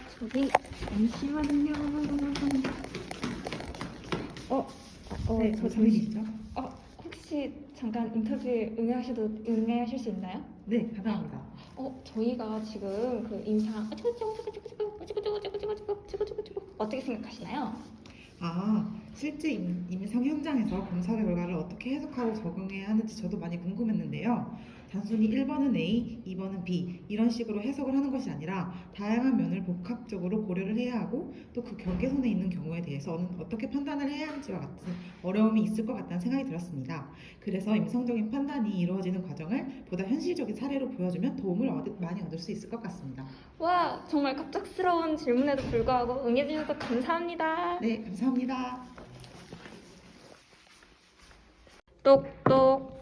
저기 잠시만요. 네, 저 잠시죠. 혹시 잠깐 인터뷰에 응해하실 수 있나요? 네, 가능합니다. 저희가 지금 그 임상 어떻게 생각하시나요? 실제 임상 현장에서 검사 결과를 어떻게 해석하고 적용해야 하는지 저도 많이 궁금했는데요. 단순히 1번은 A, 2번은 B 이런 식으로 해석을 하는 것이 아니라 다양한 면을 복합적으로 고려를 해야 하고 또 그 경계선에 있는 경우에 대해서 어떻게 판단을 해야 하는지와 같은 어려움이 있을 것 같다는 생각이 들었습니다. 그래서 임상적인 판단이 이루어지는 과정을 보다 현실적인 사례로 보여주면 도움을 많이 얻을 수 있을 것 같습니다. 와, 정말 갑작스러운 질문에도 불구하고 응해주셔서 감사합니다. 네, 감사합니다. 똑똑.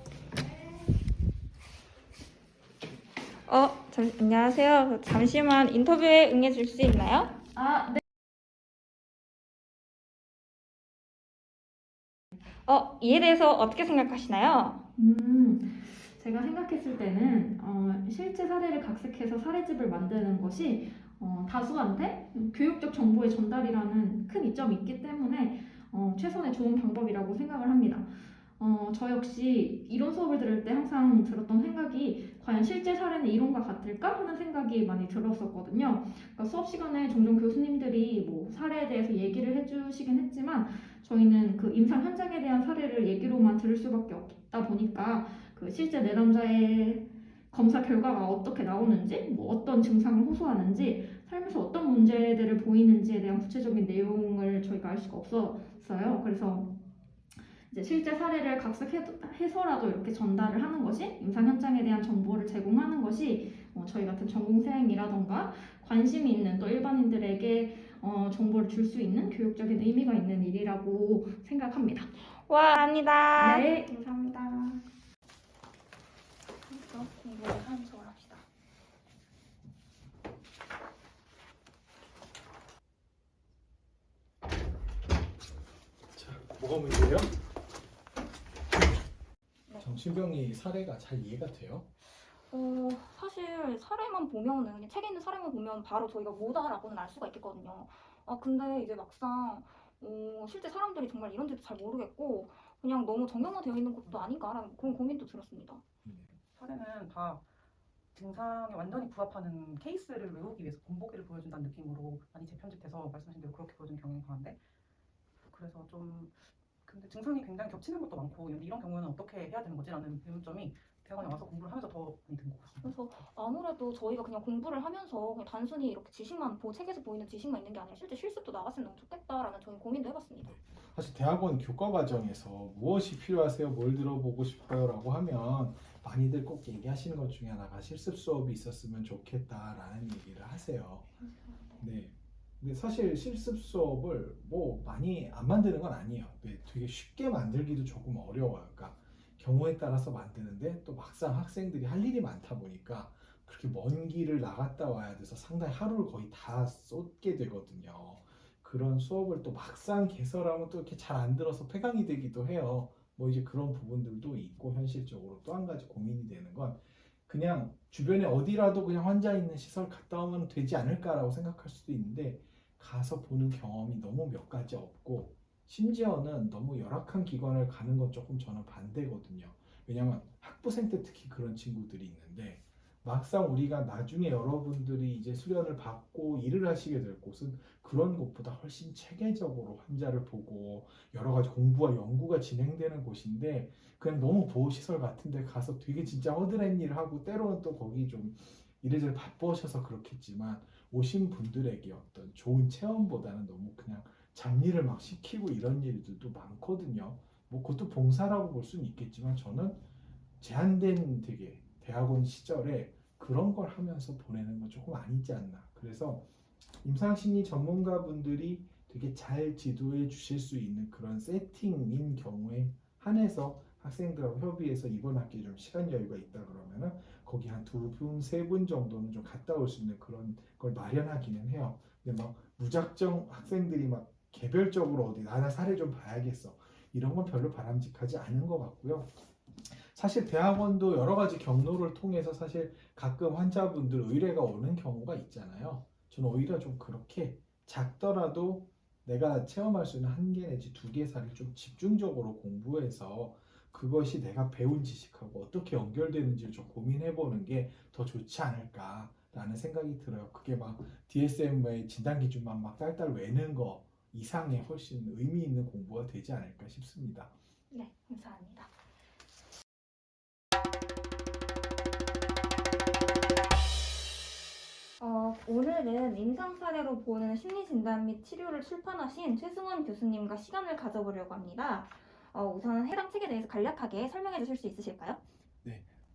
안녕하세요. 잠시만 인터뷰에 응해줄 수 있나요? 네. 이에 대해서 어떻게 생각하시나요? 제가 생각했을 때는 실제 사례를 각색해서 사례집을 만드는 것이 다수한테 교육적 정보의 전달이라는 큰 이점이 있기 때문에 최선의 좋은 방법이라고 생각을 합니다. 저 역시 이론 수업을 들을 때 항상 들었던 생각이 과연 실제 사례는 이론과 같을까 하는 생각이 많이 들었었거든요. 그러니까 수업 시간에 종종 교수님들이 뭐 사례에 대해서 얘기를 해주시긴 했지만 저희는 그 임상 현장에 대한 사례를 얘기로만 들을 수밖에 없다 보니까 그 실제 내담자의 검사 결과가 어떻게 나오는지, 뭐 어떤 증상을 호소하는지, 삶에서 어떤 문제들을 보이는지에 대한 구체적인 내용을 저희가 알 수가 없었어요. 그래서 이제 실제 사례를 각색해서라도 이렇게 전달을 하는 것이 임상 현장에 대한 정보를 제공하는 것이 저희 같은 전공생이라던가 관심이 있는 또 일반인들에게 정보를 줄 수 있는 교육적인 의미가 있는 일이라고 생각합니다. 와, 감사합니다. 네. 감사합니다. 공부를 하면서 합시다. 자, 뭐가 문제예요? 정신병리 사례가 잘 이해가 돼요? 사실 사례만 보면은 그냥 책에 있는 사례만 보면 바로 저희가 뭐다라고는 알 수가 있겠거든요. 근데 이제 막상 실제 사람들이 정말 이런지도 잘 모르겠고 그냥 너무 정형화되어 있는 것도 아닌가라는 그런 고민도 들었습니다. 사례는 다 증상에 완전히 부합하는 케이스를 외우기 위해서 본보기를 보여준다는 느낌으로 많이 재편집돼서 말씀하신 대로 그렇게 보여주는 경향이 강한데, 그래서 좀 근데 증상이 굉장히 겹치는 것도 많고 이런 경우는 어떻게 해야 되는 거지라는 의문점이 대학원에 와서 공부를 하면서 더 많이 든 것 같습니다. 그래서 아무래도 저희가 그냥 공부를 하면서 그냥 단순히 이렇게 지식만 책에서 보이는 지식만 있는 게 아니라 실제 실습도 나갔으면 너무 좋겠다라는 저희 고민도 해봤습니다. 사실 대학원 교과 과정에서 무엇이 필요하세요? 뭘 들어보고 싶어요? 라고 하면 많이들 꼭 얘기하시는 것 중에 하나가 실습 수업이 있었으면 좋겠다라는 얘기를 하세요. 네. 근데 사실 실습 수업을 뭐 많이 안 만드는 건 아니에요. 네, 되게 쉽게 만들기도 조금 어려워요. 그러니까 경우에 따라서 만드는데 또 막상 학생들이 할 일이 많다 보니까 그렇게 먼 길을 나갔다 와야 돼서 상당히 하루를 거의 다 쏟게 되거든요. 그런 수업을 또 막상 개설하면 또 이렇게 잘 안 들어서 폐강이 되기도 해요. 뭐 이제 그런 부분들도 있고, 현실적으로 또 한 가지 고민이 되는 건 그냥 주변에 어디라도 그냥 환자 있는 시설 갔다 오면 되지 않을까라고 생각할 수도 있는데, 가서 보는 경험이 너무 몇 가지 없고, 심지어는 너무 열악한 기관을 가는 건 조금 저는 반대거든요. 왜냐면 학부생 때 특히 그런 친구들이 있는데, 막상 우리가 나중에 여러분들이 이제 수련을 받고 일을 하시게 될 곳은 그런 곳보다 훨씬 체계적으로 환자를 보고 여러 가지 공부와 연구가 진행되는 곳인데, 그냥 너무 보호시설 같은 데 가서 되게 진짜 허드렛 일을 하고, 때로는 또 거기 좀 이래저래 바쁘셔서 그렇겠지만 오신 분들에게 어떤 좋은 체험보다는 너무 그냥 잡일을 막 시키고 이런 일들도 많거든요. 뭐 그것도 봉사라고 볼 수는 있겠지만, 저는 제한된 되게 대학원 시절에 그런 걸 하면서 보내는 건 조금 아니지 않나. 그래서 임상심리 전문가분들이 되게 잘 지도해 주실 수 있는 그런 세팅인 경우에 한해서 학생들하고 협의해서 이번 학기에 좀 시간 여유가 있다 그러면은 거기 한 두 분, 세 분 정도는 좀 갔다 올 수 있는 그런 걸 마련하기는 해요. 근데 막 무작정 학생들이 막 개별적으로 어디 나나 사례 좀 봐야겠어, 이런 건 별로 바람직하지 않은 것 같고요. 사실 대학원도 여러 가지 경로를 통해서 사실 가끔 환자분들 의뢰가 오는 경우가 있잖아요. 저는 오히려 좀 그렇게 작더라도 내가 체험할 수 있는 한 개 내지 두 개 사례를 좀 집중적으로 공부해서 그것이 내가 배운 지식하고 어떻게 연결되는지를 좀 고민해 보는 게 더 좋지 않을까라는 생각이 들어요. 그게 막 DSM의 진단 기준만 막 딸딸 외는 거 이상의 훨씬 의미 있는 공부가 되지 않을까 싶습니다. 네, 감사합니다. 오늘은 임상 사례로 보는 심리 진단 및 치료를 출판하신 최승원 교수님과 시간을 가져보려고 합니다. 우선 해당 책에 대해서 간략하게 설명해 주실 수 있으실까요?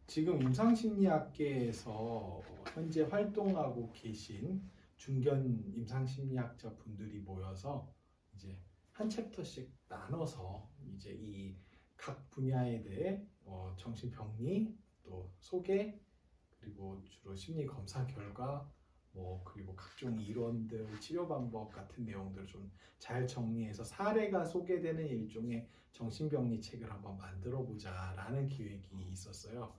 지금 임상심리학계에서 현재 활동하고 계신 중견 임상심리학자 분들이 모여서 이제 한 챕터씩 나눠서 이제 이 각 분야에 대해 정신병리 또 소개 그리고 주로 심리 검사 결과 그리고 각종 이론들 치료 방법 같은 내용들을 좀 잘 정리해서 사례가 소개되는 일종의 정신병리 책을 한번 만들어 보자라는 기획이 있었어요.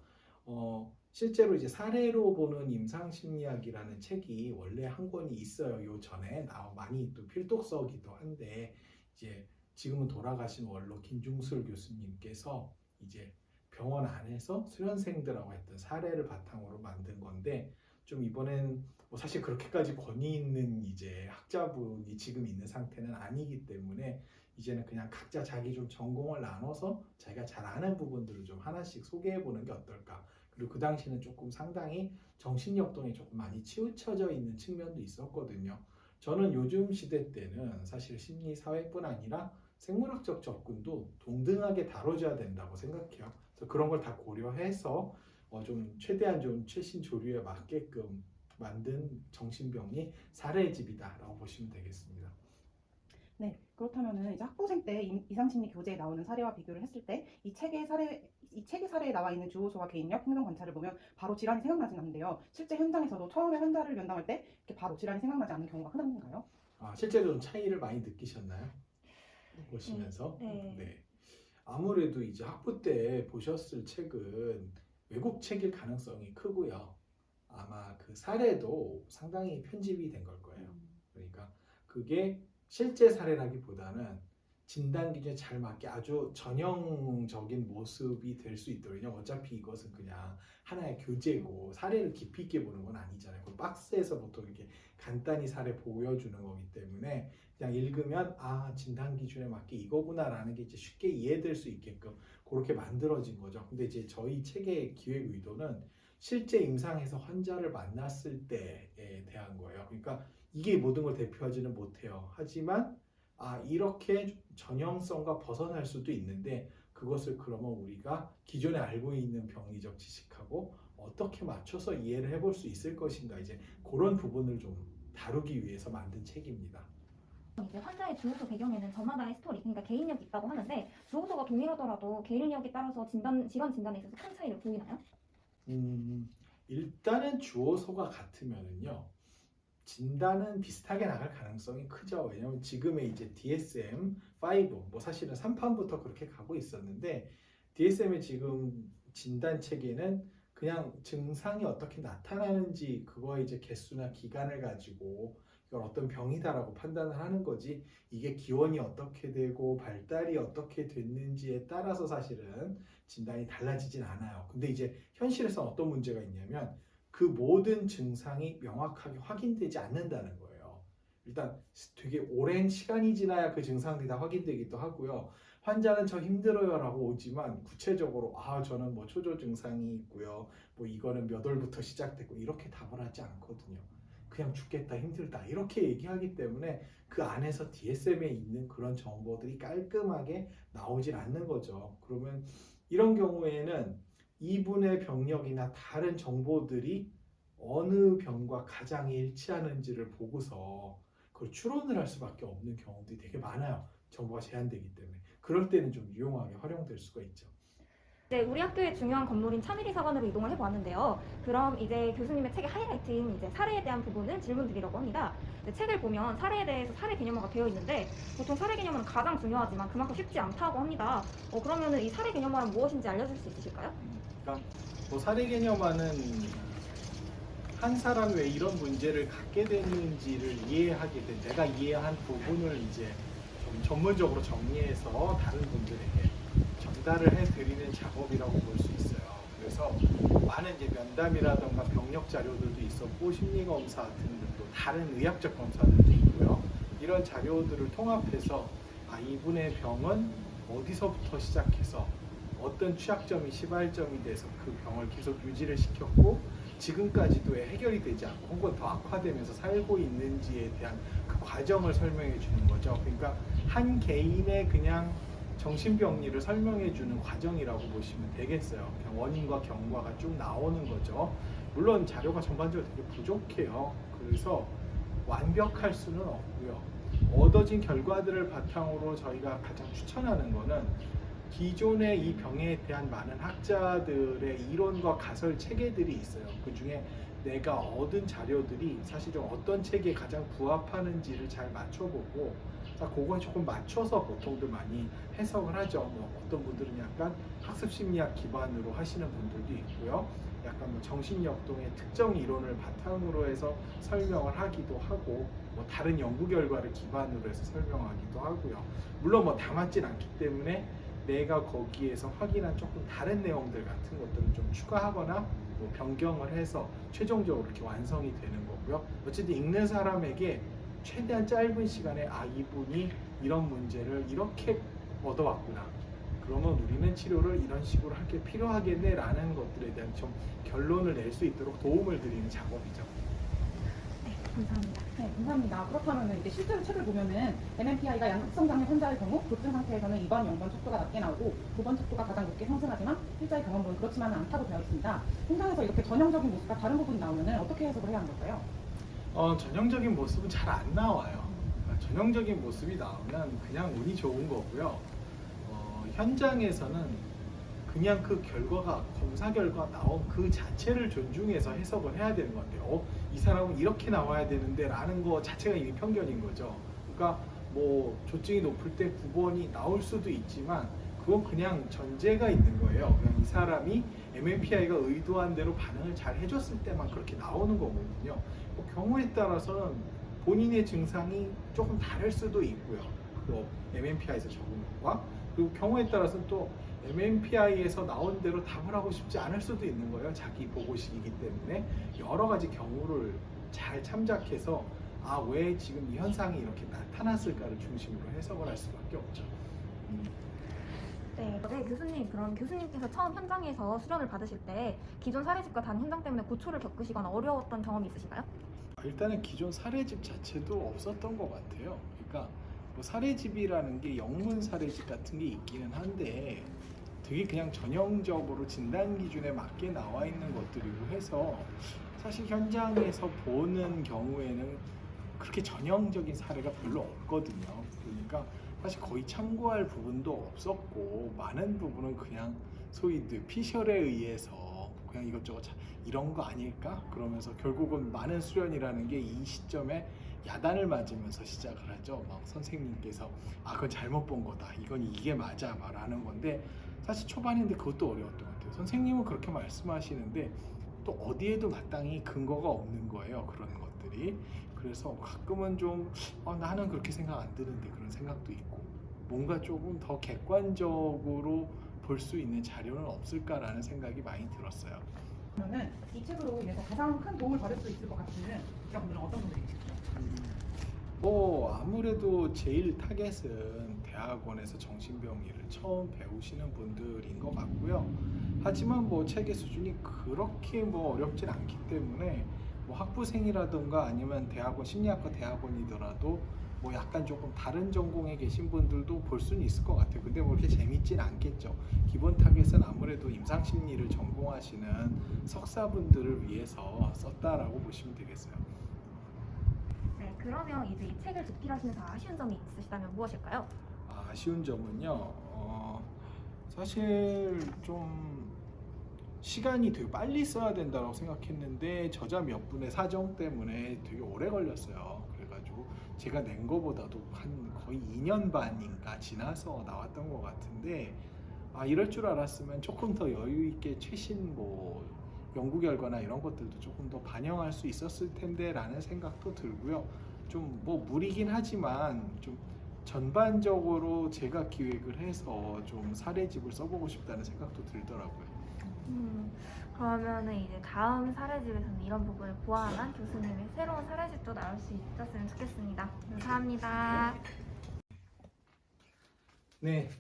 실제로 이제 사례로 보는 임상심리학이라는 책이 원래 한 권이 있어요. 요 전에 많이 또 필독서기도 한데 이제 지금은 돌아가신 원로 김중술 교수님께서 이제 병원 안에서 수련생들하고 했던 사례를 바탕으로 만든 건데 좀 이번엔 사실 그렇게까지 권위 있는 이제 학자분이 지금 있는 상태는 아니기 때문에 이제는 그냥 각자 자기 좀 전공을 나눠서 자기가 잘 아는 부분들을 좀 하나씩 소개해 보는 게 어떨까. 그리고 그 당시는 조금 상당히 정신력동에 조금 많이 치우쳐져 있는 측면도 있었거든요. 저는 요즘 시대 때는 사실 심리 사회뿐 아니라 생물학적 접근도 동등하게 다뤄져야 된다고 생각해요. 그래서 그런 걸 다 고려해서 좀 최대한 좀 최신 조류에 맞게끔 만든 정신병리 사례집이다라고 보시면 되겠습니다. 네, 그렇다면은 이제 학부생 때 이상심리 교재에 나오는 사례와 비교를 했을 때 이 책의 사례에 나와 있는 주호소와 개인력, 행동 관찰을 보면 바로 질환이 생각나진 않는데요. 실제 현장에서도 처음에 환자를 면담할 때 이렇게 바로 질환이 생각나지 않는 경우가 흔한가요? 실제로 좀 차이를 많이 느끼셨나요? 보시면서? 네. 아무래도 이제 학부 때 보셨을 책은 외국 책일 가능성이 크고요. 아마 그 사례도 상당히 편집이 된 걸 거예요. 그러니까 그게 실제 사례라기보다는 진단 기준에 잘 맞게 아주 전형적인 모습이 될 수 있도록요. 어차피 이것은 그냥 하나의 교재고 사례를 깊이 있게 보는 건 아니잖아요. 그 박스에서 보통 이렇게 간단히 사례 보여주는 거기 때문에 그냥 읽으면 진단 기준에 맞게 이거구나라는 게 이제 쉽게 이해될 수 있게끔 그렇게 만들어진 거죠. 근데 이제 저희 책의 기획 의도는 실제 임상에서 환자를 만났을 때에 대한 거예요. 그러니까 이게 모든 걸 대표하지는 못해요. 하지만 이렇게 전형성과 벗어날 수도 있는데 그것을 그러면 우리가 기존에 알고 있는 병리적 지식하고 어떻게 맞춰서 이해를 해볼 수 있을 것인가 이제 그런 부분을 좀 다루기 위해서 만든 책입니다. 이제 환자의 주호소 배경에는 저마다의 스토리, 그러니까 개인력이 있다고 하는데 주호소가 동일하더라도 개인력에 따라서 질환 진단에 있어서 큰 차이를 보이나요? 일단은 주호소가 같으면은요. 진단은 비슷하게 나갈 가능성이 크죠. 왜냐하면 지금의 이제 DSM-5, 사실은 3판부터 그렇게 가고 있었는데 DSM의 지금 진단 체계는 그냥 증상이 어떻게 나타나는지 그거의 이제 개수나 기간을 가지고 이걸 어떤 병이다라고 판단을 하는 거지 이게 기원이 어떻게 되고 발달이 어떻게 됐는지에 따라서 사실은 진단이 달라지진 않아요. 근데 이제 현실에서 어떤 문제가 있냐면 그 모든 증상이 명확하게 확인되지 않는다는 거예요. 일단 되게 오랜 시간이 지나야 그 증상들이 다 확인되기도 하고요. 환자는 저 힘들어요 라고 오지만 구체적으로 저는 초조 증상이 있고요. 이거는 몇 월부터 시작됐고 이렇게 답을 하지 않거든요. 그냥 죽겠다 힘들다 이렇게 얘기하기 때문에 그 안에서 DSM에 있는 그런 정보들이 깔끔하게 나오질 않는 거죠. 그러면 이런 경우에는 이분의 병력이나 다른 정보들이 어느 병과 가장 일치하는지를 보고서 그걸 추론을 할 수밖에 없는 경우들이 되게 많아요. 정보가 제한되기 때문에. 그럴 때는 좀 유용하게 활용될 수가 있죠. 네, 우리 학교의 중요한 건물인 차미리 사관으로 이동을 해보았는데요. 그럼 이제 교수님의 책의 하이라이트인 이제 사례에 대한 부분을 질문 드리려고 합니다. 책을 보면 사례에 대해서 사례 개념화가 되어 있는데 보통 사례 개념은 가장 중요하지만 그만큼 쉽지 않다고 합니다. 그러면은 이 사례 개념화는 무엇인지 알려줄 수 있으실까요? 그러니까 사례 개념화는 한 사람이 왜 이런 문제를 갖게 됐는지를 이해하게 된, 내가 이해한 부분을 이제 좀 전문적으로 정리해서 다른 분들에게 전달을 해드리는 작업이라고 볼 수 있어요. 그래서 많은 이제 면담이라던가 병력 자료들도 있었고 심리검사 등등도 다른 의학적 검사들도 있고요. 이런 자료들을 통합해서 이분의 병은 어디서부터 시작해서 어떤 취약점이 시발점이 돼서 그 병을 계속 유지를 시켰고 지금까지도 왜 해결이 되지 않고 혹은 더 악화되면서 살고 있는지에 대한 그 과정을 설명해 주는 거죠. 그러니까 한 개인의 그냥 정신병리를 설명해 주는 과정이라고 보시면 되겠어요. 그냥 원인과 경과가 쭉 나오는 거죠. 물론 자료가 전반적으로 되게 부족해요. 그래서 완벽할 수는 없고요. 얻어진 결과들을 바탕으로 저희가 가장 추천하는 거는 기존의 이 병에 대한 많은 학자들의 이론과 가설 체계들이 있어요. 그 중에 내가 얻은 자료들이 사실 좀 어떤 체계에 가장 부합하는지를 잘 맞춰보고 그거에 조금 맞춰서 보통들 많이 해석을 하죠. 뭐 어떤 분들은 약간 학습심리학 기반으로 하시는 분들도 있고요. 약간 뭐 정신역동의 특정 이론을 바탕으로 해서 설명을 하기도 하고 뭐 다른 연구 결과를 기반으로 해서 설명하기도 하고요. 물론 뭐 다 맞진 않기 때문에 내가 거기에서 확인한 조금 다른 내용들 같은 것들은 좀 추가하거나 뭐 변경을 해서 최종적으로 이렇게 완성이 되는 거고요. 어쨌든 읽는 사람에게 최대한 짧은 시간에 이분이 이런 문제를 이렇게 얻어왔구나. 그러면 우리는 치료를 이런 식으로 할 게 필요하겠네 라는 것들에 대한 좀 결론을 낼 수 있도록 도움을 드리는 작업이죠. 감사합니다. 네, 감사합니다. 그렇다면 이제 실제로 책을 보면은 MMPI가 양극성 장애 환자의 경우 급증 상태에서는 2번, 0번 척도가 낮게 나오고 9번 척도가 가장 높게 상승하지만 실제의 경험은 그렇지만은 않다고 되어 있습니다. 현장에서 이렇게 전형적인 모습과 다른 부분이 나오면은 어떻게 해석을 해야 하는 걸까요? 전형적인 모습은 잘 안 나와요. 전형적인 모습이 나오면 그냥 운이 좋은 거고요. 현장에서는 그냥 그 결과가 검사 결과 나온 그 자체를 존중해서 해석을 해야 되는 것 같아요. 이 사람은 이렇게 나와야 되는데 라는 거 자체가 이미 편견인 거죠. 그러니까 뭐 조증이 높을 때 9번이 나올 수도 있지만 그건 그냥 전제가 있는 거예요. 그냥 이 사람이 MMPI가 의도한 대로 반응을 잘 해줬을 때만 그렇게 나오는 거거든요. 뭐 경우에 따라서는 본인의 증상이 조금 다를 수도 있고요. 그 MMPI에서 적은 것과 그리고 경우에 따라서는 또 MMPI에서 나온 대로 답을 하고 싶지 않을 수도 있는 거예요. 자기 보고식이기 때문에 여러 가지 경우를 잘 참작해서 왜 지금 이 현상이 이렇게 나타났을까를 중심으로 해석을 할 수밖에 없죠. 네, 교수님, 그럼 교수님께서 처음 현장에서 수련을 받으실 때 기존 사례집과 다른 현장 때문에 고초를 겪으시거나 어려웠던 경험이 있으신가요? 일단은 기존 사례집 자체도 없었던 것 같아요. 그러니까 뭐 사례집이라는 게 영문 사례집 같은 게 있기는 한데 되게 그냥 전형적으로 진단 기준에 맞게 나와 있는 것들이고 해서 사실 현장에서 보는 경우에는 그렇게 전형적인 사례가 별로 없거든요. 그러니까 사실 거의 참고할 부분도 없었고 많은 부분은 그냥 소위 피셜에 의해서 그냥 이것저것 이런 거 아닐까? 그러면서 결국은 많은 수련이라는 게 이 시점에 야단을 맞으면서 시작을 하죠. 막 선생님께서 그건 잘못 본 거다. 이건 이게 맞아 말하는 건데 사실 초반인데 그것도 어려웠던 것 같아요. 선생님은 그렇게 말씀하시는데 또 어디에도 마땅히 근거가 없는 거예요. 그런 것들이. 그래서 가끔은 좀 나는 그렇게 생각 안 드는데 그런 생각도 있고 뭔가 조금 더 객관적으로 볼 수 있는 자료는 없을까라는 생각이 많이 들었어요. 그러면은 이 책으로 인해서 가장 큰 도움을 받을 수 있을 것 같은 분들은 어떤 분들이시죠? 아무래도 제일 타겟은 대학원에서 정신병리를 처음 배우시는 분들인 것 같고요. 하지만 뭐 책의 수준이 그렇게 뭐 어렵진 않기 때문에 뭐 학부생이라든가 아니면 대학원 심리학과 대학원이더라도 뭐 약간 조금 다른 전공에 계신 분들도 볼 수는 있을 것 같아요. 근데 뭐 그렇게 재밌진 않겠죠. 기본 타겟은 아무래도 임상심리를 전공하시는 석사분들을 위해서 썼다라고 보시면 되겠어요. 네, 그러면 이제 이 책을 집필하시면서 아쉬운 점이 있으시다면 무엇일까요? 아쉬운 점은요. 사실 좀 시간이 되게 빨리 써야 된다고 생각했는데 저자 몇 분의 사정 때문에 되게 오래 걸렸어요. 그래가지고 제가 낸 거보다도 한 거의 2년 반인가 지나서 나왔던 것 같은데 이럴 줄 알았으면 조금 더 여유 있게 최신 뭐 연구 결과나 이런 것들도 조금 더 반영할 수 있었을 텐데라는 생각도 들고요. 좀 뭐 무리긴 하지만 좀 전반적으로 제가 기획을 해서 좀 사례집을 써보고 싶다는 생각도 들더라고요. 그러면은 이제 다음 사례집에서는 이런 부분을 보완한 교수님의 새로운 사례집도 나올 수 있었으면 좋겠습니다. 감사합니다. 네,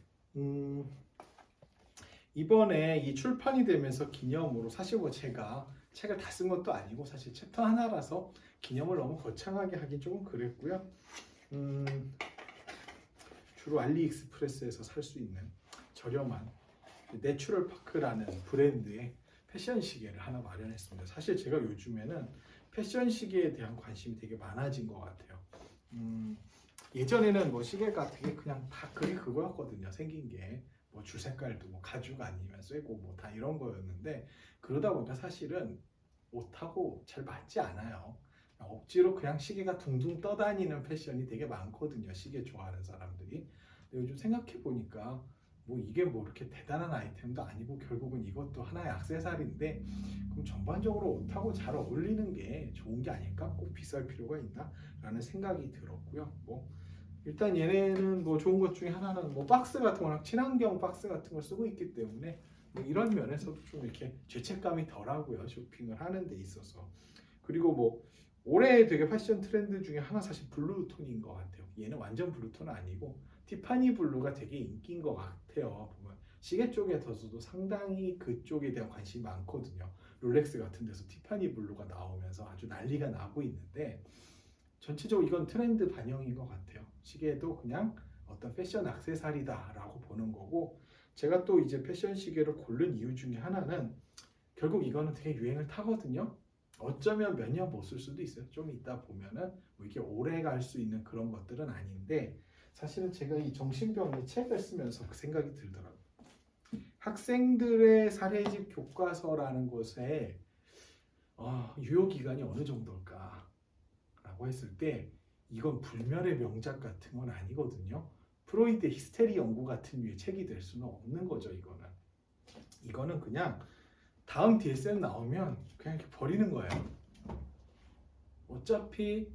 이번에 이 출판이 되면서 기념으로 사실 뭐 제가 책을 다 쓴 것도 아니고 사실 챕터 하나라서 기념을 너무 거창하게 하긴 조금 그랬고요. 주로 알리익스프레스에서 살 수 있는 저렴한 내추럴 파크라는 브랜드의 패션 시계를 하나 마련했습니다. 사실 제가 요즘에는 패션 시계에 대한 관심이 되게 많아진 것 같아요. 예전에는 뭐 시계가 되게 그냥 다 그게 그거였거든요. 생긴 게 뭐 줄 색깔도 뭐 가죽 아니면 쇠고 뭐 다 이런 거였는데 그러다 보니까 사실은 옷하고 잘 맞지 않아요. 억지로 그냥 시계가 둥둥 떠다니는 패션이 되게 많거든요. 시계 좋아하는 사람들이. 근데 요즘 생각해 보니까 뭐 이게 뭐 이렇게 대단한 아이템도 아니고 결국은 이것도 하나의 액세서리인데 그럼 전반적으로 옷하고 잘 어울리는 게 좋은 게 아닐까? 꼭 비쌀 필요가 있나? 라는 생각이 들었고요. 뭐 일단 얘네는 뭐 좋은 것 중에 하나는 뭐 박스 같은 거랑 친환경 박스 같은 걸 쓰고 있기 때문에 뭐 이런 면에서도 좀 이렇게 죄책감이 덜하고요. 쇼핑을 하는 데 있어서. 그리고 뭐 올해 되게 패션 트렌드 중에 하나 사실 블루톤인 것 같아요. 얘는 완전 블루톤은 아니고 티파니 블루가 되게 인기인 것 같아요. 보면 시계 쪽에서도 상당히 그쪽에 대한 관심이 많거든요. 롤렉스 같은 데서 티파니 블루가 나오면서 아주 난리가 나고 있는데 전체적으로 이건 트렌드 반영인 것 같아요. 시계도 그냥 어떤 패션 액세서리다라고 보는 거고 제가 또 이제 패션 시계를 고른 이유 중에 하나는 결국 이거는 되게 유행을 타거든요. 어쩌면 몇 년 못 쓸 수도 있어요. 좀 이따 보면은 뭐 이게 오래 갈 수 있는 그런 것들은 아닌데 사실은 제가 이 정신병리 책을 쓰면서 그 생각이 들더라고요. 학생들의 사례집 교과서라는 것에 유효 기간이 어느 정도일까? 라고 했을 때 이건 불멸의 명작 같은 건 아니거든요. 프로이드 히스테리 연구 같은 류의 책이 될 수는 없는 거죠. 이거는 그냥 다음 DSM 나오면 그냥 이렇게 버리는 거예요. 어차피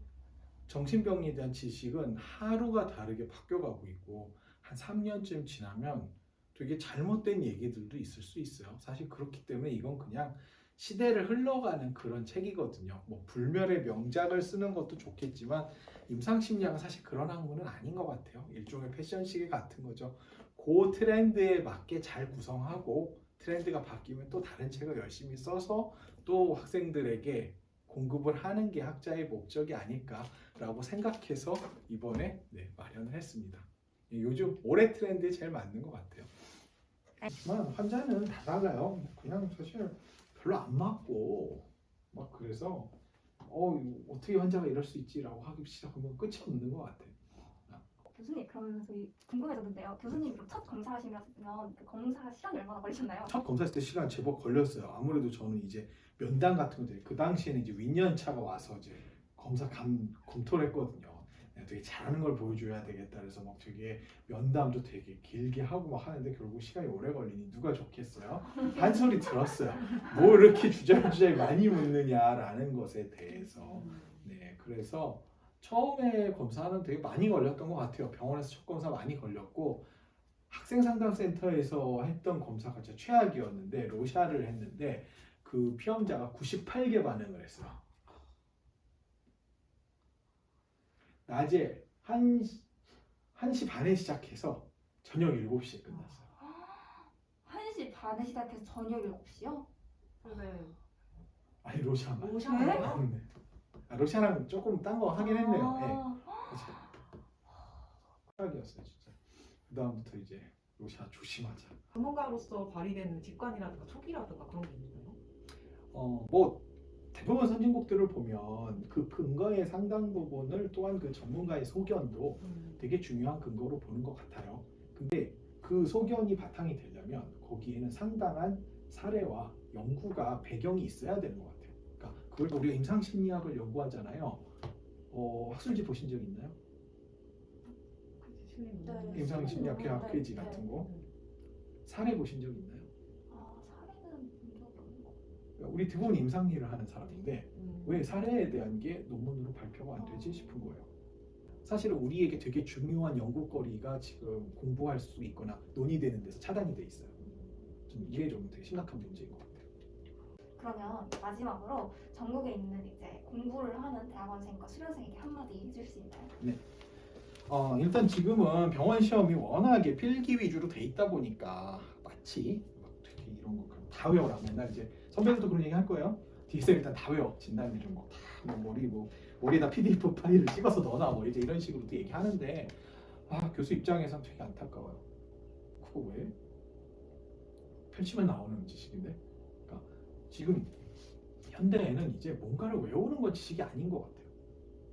정신병리에 대한 지식은 하루가 다르게 바뀌어가고 있고 한 3년쯤 지나면 되게 잘못된 얘기들도 있을 수 있어요. 사실 그렇기 때문에 이건 그냥 시대를 흘러가는 그런 책이거든요. 뭐 불멸의 명작을 쓰는 것도 좋겠지만 임상심리학은 사실 그런 학문은 아닌 것 같아요. 일종의 패션 시계 같은 거죠. 그 트렌드에 맞게 잘 구성하고 트렌드가 바뀌면 또 다른 책을 열심히 써서 또 학생들에게 공급을 하는 게 학자의 목적이 아닐까라고 생각해서 이번에 마련을 했습니다. 요즘 올해 트렌드에 제일 맞는 것 같아요. 하지만 환자는 다 달라요. 그냥 사실 별로 안 맞고 막 그래서 어떻게 환자가 이럴 수 있지라고 하기 시작하면 끝이 없는 것 같아요. 교수님, 그러면 저희 궁금해졌는데요. 교수님 첫 검사하시면 그 검사 시간이 얼마나 걸리셨나요? 첫 검사했을 때 시간 제법 걸렸어요. 아무래도 저는 이제 면담 같은 것들 그 당시에는 이제 윈년차가 와서 이제 검사 검토를 했거든요. 내가 되게 잘하는 걸 보여줘야 되겠다. 그래서 막 되게 면담도 되게 길게 하고 막 하는데 결국 시간이 오래 걸리니 누가 좋겠어요? 한 소리 들었어요. 뭐 이렇게 주저주저 많이 묻느냐라는 것에 대해서. 네, 그래서 처음에 검사는 되게 많이 걸렸던 것 같아요. 병원에서 첫 검사 많이 걸렸고 학생상담센터에서 했던 검사가 진짜 최악이었는데 로샤를 했는데 그 피험자가 98개 반응을 했어요. 낮에 1시 반에 시작해서 저녁 7시에 끝났어요. 1시 반에 시작해서 저녁 7시요? 네. 아니 로샤만. 로샤요? 네. 로샤랑 조금 딴 거 하긴 했네요. 네. 최악이었어요 진짜. 그 다음부터 이제 로샤 조심하자. 전문가로서 발휘되는 직관이라든가 촉이라든가 그런 게 있나요? 뭐 대부분 선진국들을 보면 그 근거의 상당 부분을 또한 그 전문가의 소견도 되게 중요한 근거로 보는 것 같아요. 근데 그 소견이 바탕이 되려면 거기에는 상당한 사례와 연구가 배경이 있어야 되는 것 같아요. 그러니까 그걸 우리가 임상심리학을 연구하잖아요. 학술지 보신 적 있나요? 네. 임상심리학회 페이지 네. 같은 거 사례 보신 적 있나요? 사례는 본 적이 없는 것 같아요. 우리 대부분 임상일을 하는 사람인데 왜 사례에 대한 게 논문으로 발표가 안 되지 싶은 거예요. 사실은 우리에게 되게 중요한 연구거리가 지금 공부할 수 있거나 논의되는 데서 차단이 돼 있어요. 이게 좀 되게 심각한 문제인 것 같아요. 그러면 마지막으로 전국에 있는 이제 공부를 하는 대학원생과 수련생에게 한마디 해줄 수 있나요? 일단 지금은 병원 시험이 워낙에 필기 위주로 돼 있다 보니까 마치 막 되게 이런 거 다 외워라. 맨날 이제 선배들도 그런 얘기 할 거예요. DSM 일단 다 외워. 진단 이런 거 다 머리에다 PDF 파일을 찍어서 넣어놔. 뭐 이제 이런 식으로 얘기하는데 교수 입장에서는 되게 안타까워요. 그거 왜? 펼치면 나오는 지식인데. 그러니까 지금 현대에는 이제 뭔가를 외우는 건 지식이 아닌 것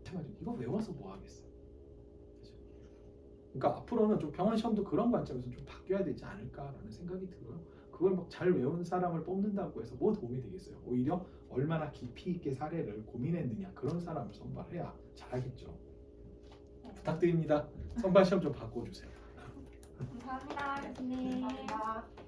같아요. 이거 외워서 뭐 하겠어? 그죠? 그러니까 앞으로는 좀 병원 시험도 그런 관점에서 좀 바뀌어야 되지 않을까라는 생각이 들어요. 그걸 막 잘 외운 사람을 뽑는다고 해서 뭐 도움이 되겠어요? 오히려 얼마나 깊이 있게 사례를 고민했느냐 그런 사람을 선발해야 잘하겠죠. 부탁드립니다. 선발 시험 좀 바꿔주세요. 감사합니다, 교수님. 감사합니다.